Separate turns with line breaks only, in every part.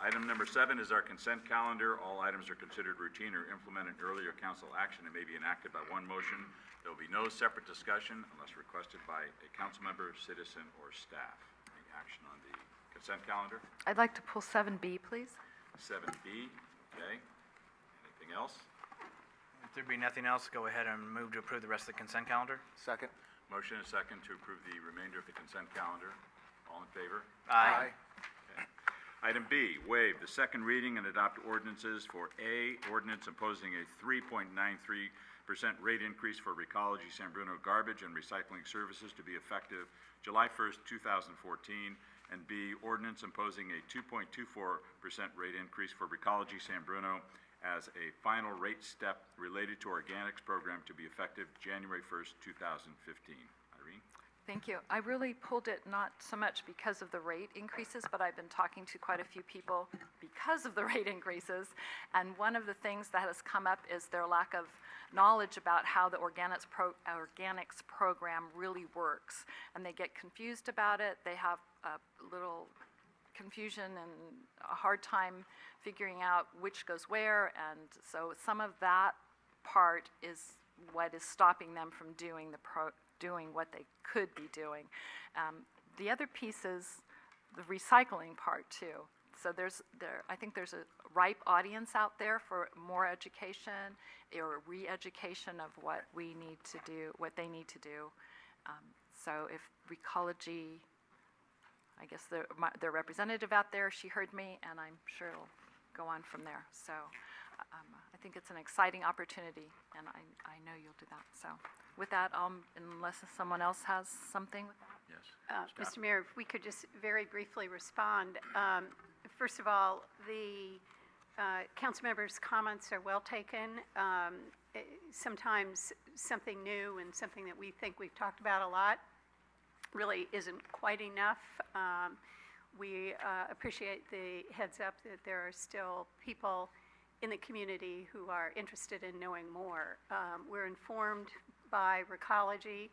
Item number 7 is our consent calendar. All items are considered routine or implemented earlier council action and may be enacted by one motion. There will be no separate discussion unless requested by a council member, citizen, or staff. Any action on the consent calendar?
I'd like to pull 7B, please.
7B, okay. Anything else?
If there be nothing else, go ahead and move to approve the rest of the consent calendar.
Second.
Motion and second to approve the remainder of the consent calendar. All in favor?
Aye.
Okay. Item B, waive the second reading and adopt ordinances for A, ordinance imposing a 3.93% rate increase for Recology San Bruno garbage and recycling services to be effective July 1st, 2014, and B, ordinance imposing a 2.24% rate increase for Recology San Bruno as a final rate step related to organics program to be effective January 1st, 2015. Irene?
Thank you. I really pulled it not so much because of the rate increases, but I've been talking to quite a few people because of the rate increases. And one of the things that has come up is their lack of knowledge about how the organics program really works. And they get confused about it. They have a little confusion and a hard time figuring out which goes where. And so some of that part is what is stopping them from doing doing what they could be doing. The other piece is the recycling part too. So I think there's a ripe audience out there for more education or re-education of what we need to do, what they need to do. So if Recology, I guess their representative out there, she heard me, and I'm sure it'll go on from there. So I think it's an exciting opportunity, and I know you'll do that. So with that, unless someone else has something with that.
Yes.
Mr. Mayor, if we could just very briefly respond. First of all, the council members' comments are well taken. Sometimes something new and something that we think we've talked about a lot really isn't quite enough. We appreciate the heads up that there are still people in the community who are interested in knowing more. We're informed by Recology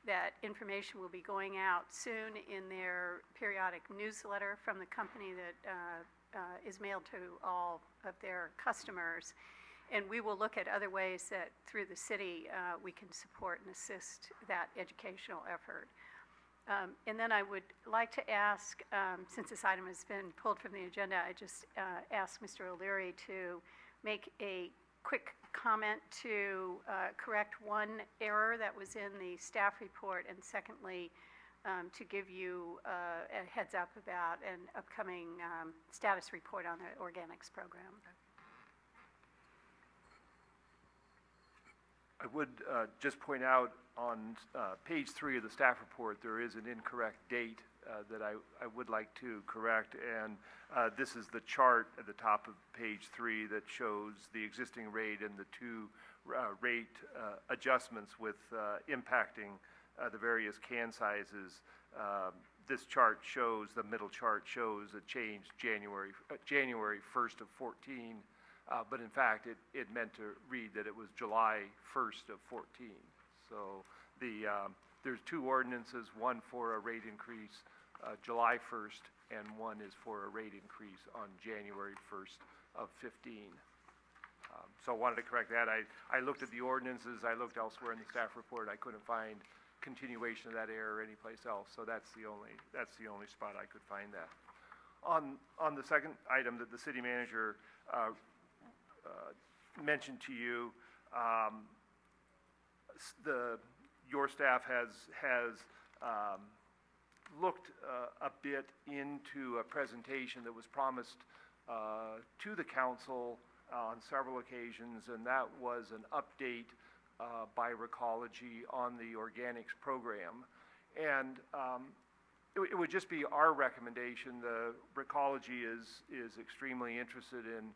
that information will be going out soon in their periodic newsletter from the company that is mailed to all of their customers. And we will look at other ways that through the city we can support and assist that educational effort. And then I would like to ask, since this item has been pulled from the agenda, I just ask Mr. O'Leary to make a quick comment to correct one error that was in the staff report, and secondly, to give you a heads up about an upcoming status report on the organics program.
I would just point out on page 3 of the staff report, there is an incorrect date that I would like to correct, and this is the chart at the top of page 3 that shows the existing rate and the two rate adjustments with impacting the various can sizes. This chart shows, the middle chart shows a change January 1st of 14. But in fact, it meant to read that it was July 1st of 14. So there's two ordinances, one for a rate increase July 1st, and one is for a rate increase on January 1st of 15. So I wanted to correct that. I looked at the ordinances, I looked elsewhere in the staff report, I couldn't find continuation of that error anyplace else. So that's the only spot I could find that. On the second item that the city manager mentioned to you, your staff has looked a bit into a presentation that was promised to the council on several occasions, and that was an update by Recology on the organics program. And it would just be our recommendation. The Recology is extremely interested in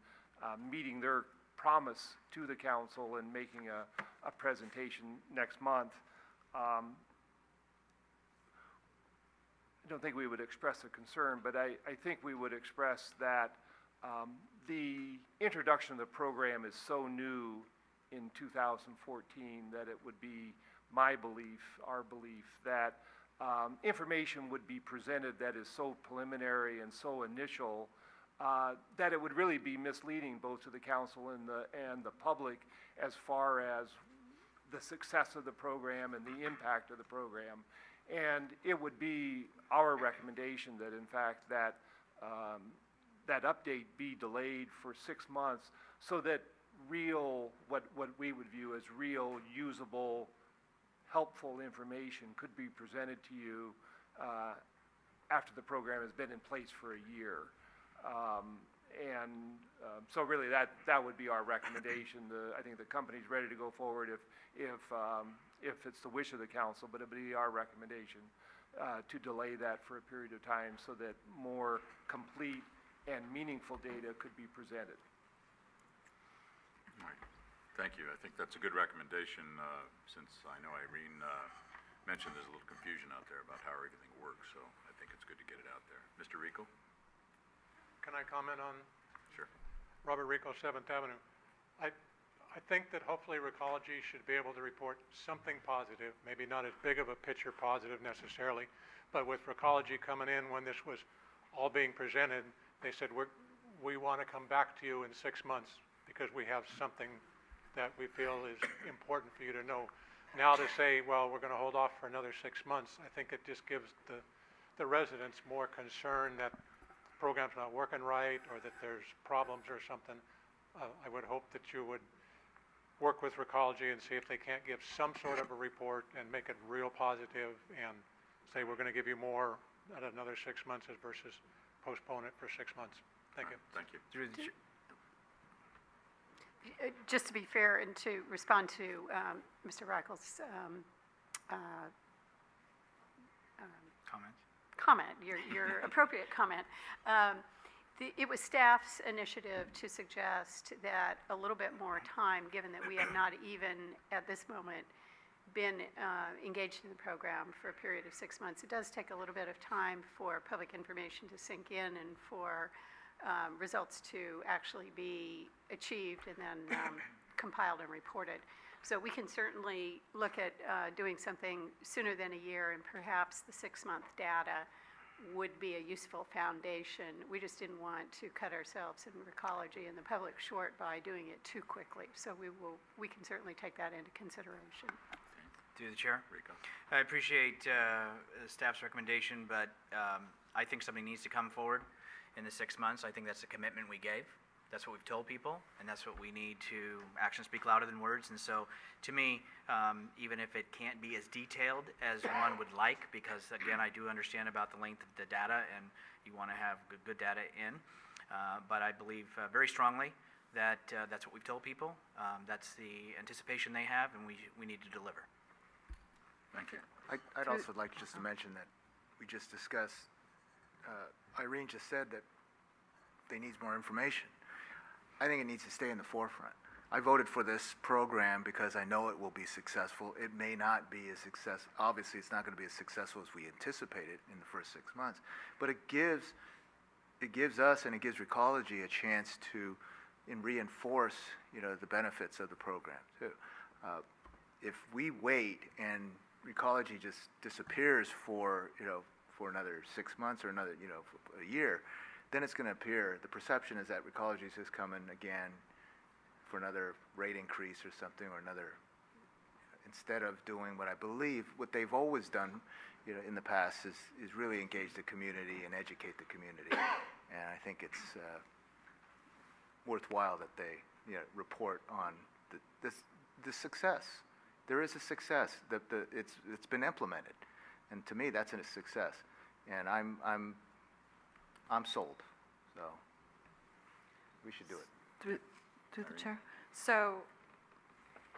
meeting their promise to the council and making a presentation next month. I don't think we would express a concern, but I think we would express that the introduction of the program is so new in 2014 that it would be my belief, our belief, that information would be presented that is so preliminary and so initial that it would really be misleading both to the council and the public as far as the success of the program and the impact of the program. And it would be our recommendation that, in fact, that update be delayed for 6 months so that real, what we would view as real, usable, helpful information could be presented to you after the program has been in place for a year. So really that would be our recommendation. I think the company's ready to go forward if it's the wish of the council, but it would be our recommendation to delay that for a period of time so that more complete and meaningful data could be presented.
All right. Thank you. I think that's a good recommendation, since I know Irene mentioned there's a little confusion out there about how everything works, so I think it's good to get it out there. Mr. Rico?
Can I comment on?
Sure.
Robert Rico, 7th Avenue. I think that hopefully Recology should be able to report something positive, maybe not as big of a picture positive necessarily, but with Recology coming in when this was all being presented, they said, we want to come back to you in 6 months because we have something that we feel is important for you to know. Now to say, well, we're going to hold off for another 6 months, I think it just gives the residents more concern that the program's not working right or that there's problems or something. I would hope that you would work with Recology and see if they can't give some sort of a report and make it real positive and say we're going to give you more at another 6 months versus postpone it for 6 months. Thank you.
Thank you.
Through the chair.
Just to be fair and to respond to Mr. Rackel's
Comments?
comment, your appropriate comment. It was staff's initiative to suggest that a little bit more time, given that we have not even at this moment been engaged in the program for a period of 6 months. It does take a little bit of time for public information to sink in and for results to actually be achieved and then compiled and reported. So we can certainly look at doing something sooner than a year, and perhaps the 6-month data would be a useful foundation. We just didn't want to cut ourselves and Recology and the public short by doing it too quickly. So we can certainly take that into consideration.
Through the chair.
Rico.
I appreciate staff's recommendation, but I think something needs to come forward in the 6 months. I think that's the commitment we gave. That's what we've told people, and that's what we need to, actions speak louder than words. And so, to me, even if it can't be as detailed as one would like, because again, I do understand about the length of the data, and you want to have good data in, but I believe very strongly that that's what we've told people. That's the anticipation they have, and we need to deliver.
Thank you.
I'd also like just to mention that we just discussed, Irene just said that they need more information. I think it needs to stay in the forefront. I voted for this program because I know it will be successful. It may not be as successful. Obviously, it's not going to be as successful as we anticipated in the first 6 months. But it gives us and it gives Recology a chance to reinforce, the benefits of the program too. If we wait and Recology just disappears for another 6 months or another, a year, then it's going to appear, the perception is that Recology is just coming again for another rate increase or something or another, instead of doing what I believe, what they've always done, in the past is really engage the community and educate the community. And I think it's worthwhile that they, report on the success. There is a success that it's been implemented, and to me that's a success. And I'm sold, so we should do it.
Through the chair. So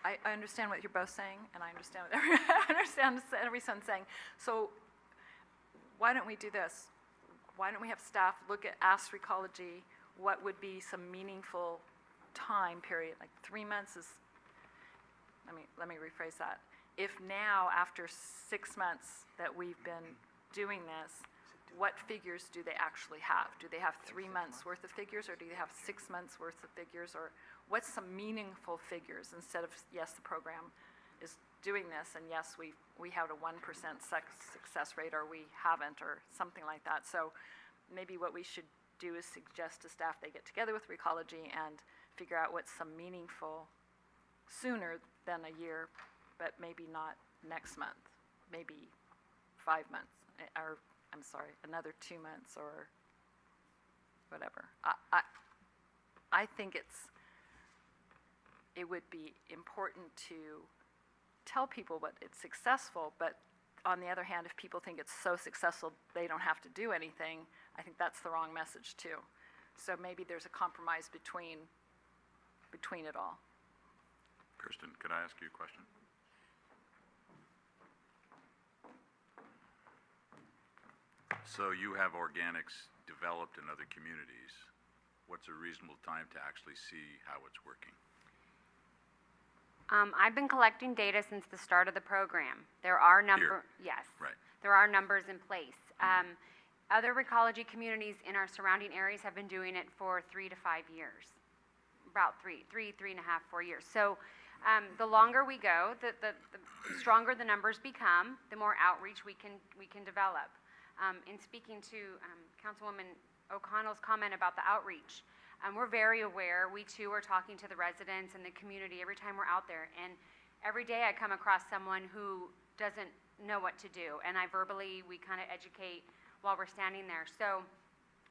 I understand what you're both saying, and I understand what everyone's saying. So why don't we do this? Why don't we have staff ask Recology what would be some meaningful time period, like 3 months is, let me rephrase that. If now, after 6 months that we've been doing this, what figures do they actually have? Do they have 3 months worth of figures, or do they have 6 months worth of figures, or what's some meaningful figures instead of, yes, the program is doing this, and yes, we have a 1% success rate, or we haven't, or something like that. So maybe what we should do is suggest to staff they get together with Recology and figure out what's some meaningful sooner than a year, but maybe not next month, maybe 5 months, or, I'm sorry, another 2 months or whatever. I think it would be important to tell people what it's successful, but on the other hand, if people think it's so successful they don't have to do anything, I think that's the wrong message too. So maybe there's a compromise between it all.
Kirsten, could I ask you a question? So you have organics developed in other communities. What's a reasonable time to actually see how it's working?
I've been collecting data since the start of the program. There are yes.
Right.
There are numbers in place. Other Recology communities in our surrounding areas have been doing it for 3 to 5 years, about three and a half, 4 years. So the longer we go, the stronger the numbers become, the more outreach we can develop. In speaking to Councilwoman O'Connell's comment about the outreach, we're very aware. We too are talking to the residents and the community every time we're out there. And every day I come across someone who doesn't know what to do. And we kind of educate while we're standing there. So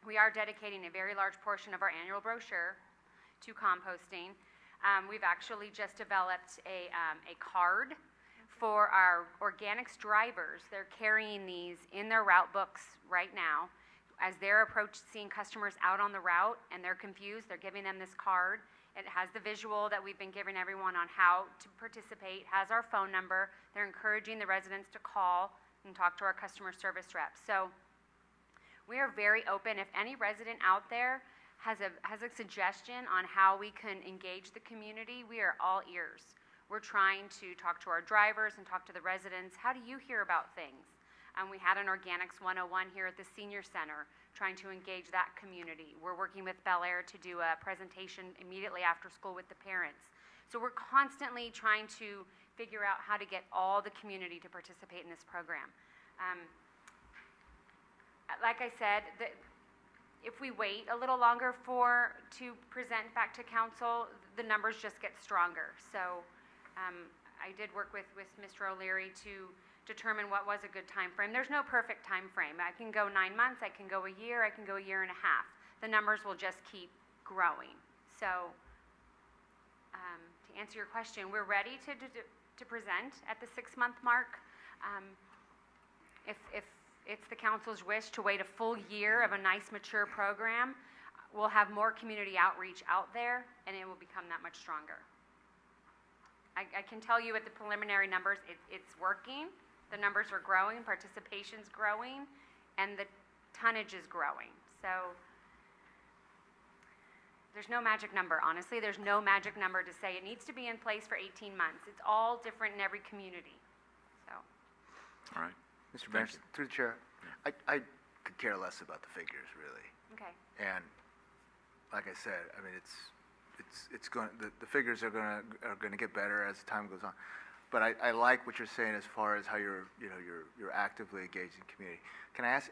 we are dedicating a very large portion of our annual brochure to composting. We've actually just developed a card for our organics drivers. They're carrying these in their route books right now. As they're seeing customers out on the route and they're confused, they're giving them this card. It has the visual that we've been giving everyone on how to participate, has our phone number. They're encouraging the residents to call and talk to our customer service reps. So we are very open. If any resident out there has a suggestion on how we can engage the community, we are all ears. We're trying to talk to our drivers and talk to the residents. How do you hear about things? We had an Organics 101 here at the Senior Center, trying to engage that community. We're working with Bel Air to do a presentation immediately after school with the parents. So we're constantly trying to figure out how to get all the community to participate in this program. Like I said, if we wait a little longer to present back to council, the numbers just get stronger. So I did work with Mr. O'Leary to determine what was a good time frame. There's no perfect time frame. I can go 9 months, I can go a year, I can go a year and a half. The numbers will just keep growing. So to answer your question, we're ready to present at the 6-month mark. If it's the council's wish to wait a full year of a nice mature program, we'll have more community outreach out there and it will become that much stronger. I can tell you at the preliminary numbers, it's working. The numbers are growing, participation's growing, and the tonnage is growing. So there's no magic number, honestly. There's no magic number to say it needs to be in place for 18 months. It's all different in every community. So.
All right.
Mr. Mayor, through the chair, I could care less about the figures, really.
Okay.
And like I said, I mean, it's going. The figures are going to get better as time goes on. But I like what you're saying as far as how you're actively engaged in community. Can I ask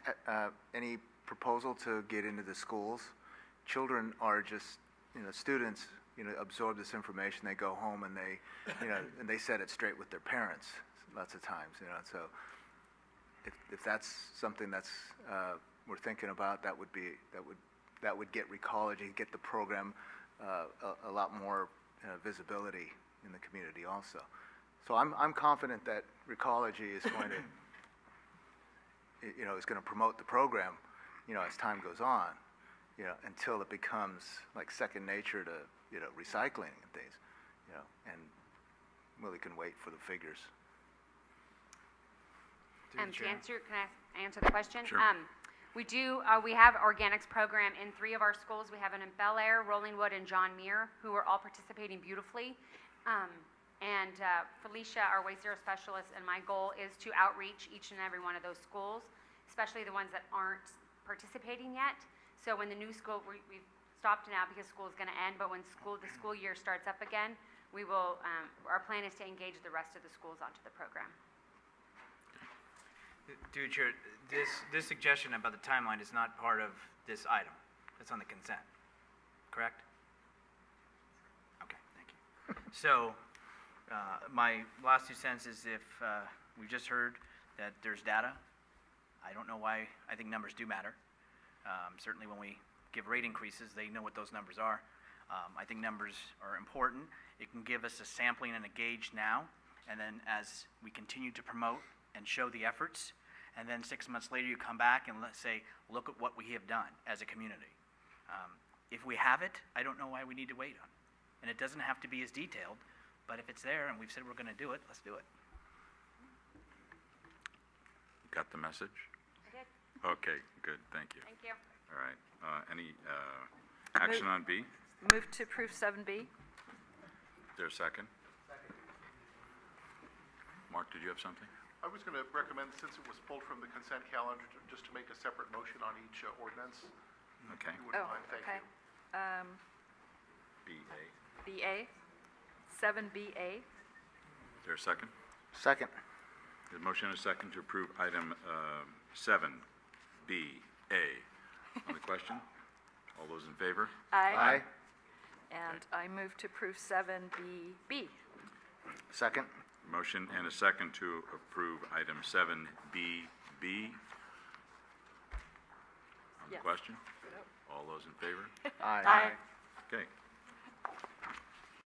any proposal to get into the schools? Children are just, students, absorb this information. They go home and they, and they set it straight with their parents lots of times. So if that's something that's we're thinking about, that would get Recology, get the program a lot more visibility in the community also. So I'm confident that Recology is going to, is going to promote the program, as time goes on, until it becomes like second nature to, recycling and things, and really can wait for the figures.
Can I answer the question?
Sure.
We have organics program in 3 of our schools. We have it in Bel Air, Rollingwood, and John Muir, who are all participating beautifully. And Felicia, our Waste Zero specialist, and my goal is to outreach each and every one of those schools, especially the ones that aren't participating yet. So when the new school, we've stopped now because school is going to end, but when the school year starts up again, we will, our plan is to engage the rest of the schools onto the program.
Dude, this suggestion about the timeline is not part of this item. That's on the consent, correct? Okay, thank you. So, my last 2 cents is if we just heard that there's data, I don't know why, I think numbers do matter. Certainly when we give rate increases, they know what those numbers are. I think numbers are important. It can give us a sampling and a gauge now, and then as we continue to promote and show the efforts, and then 6 months later you come back and let's say, look at what we have done as a community. If we have it, I don't know why we need to wait on it. And it doesn't have to be as detailed, but if it's there and we've said we're going to do it, let's do it.
Got the message?
I did.
Okay, good, thank you.
Thank you.
All right, any action on B?
Move to approve 7B.
Is there a second? Second. Mark, did you have something?
I was going to recommend, since it was pulled from the consent calendar, just to make a separate motion on each ordinance.
Okay.
If you wouldn't mind, thank
okay.
you.
BA.
BA, 7BA.
Is there a second?
Second.
There's a motion and a second to approve item 7BA. On the question? All those in favor?
Aye.
And I move to approve 7BB.
Second.
Motion and a second to approve item 7BB. On the
Yes.
question? All those in favor?
Aye.
Okay.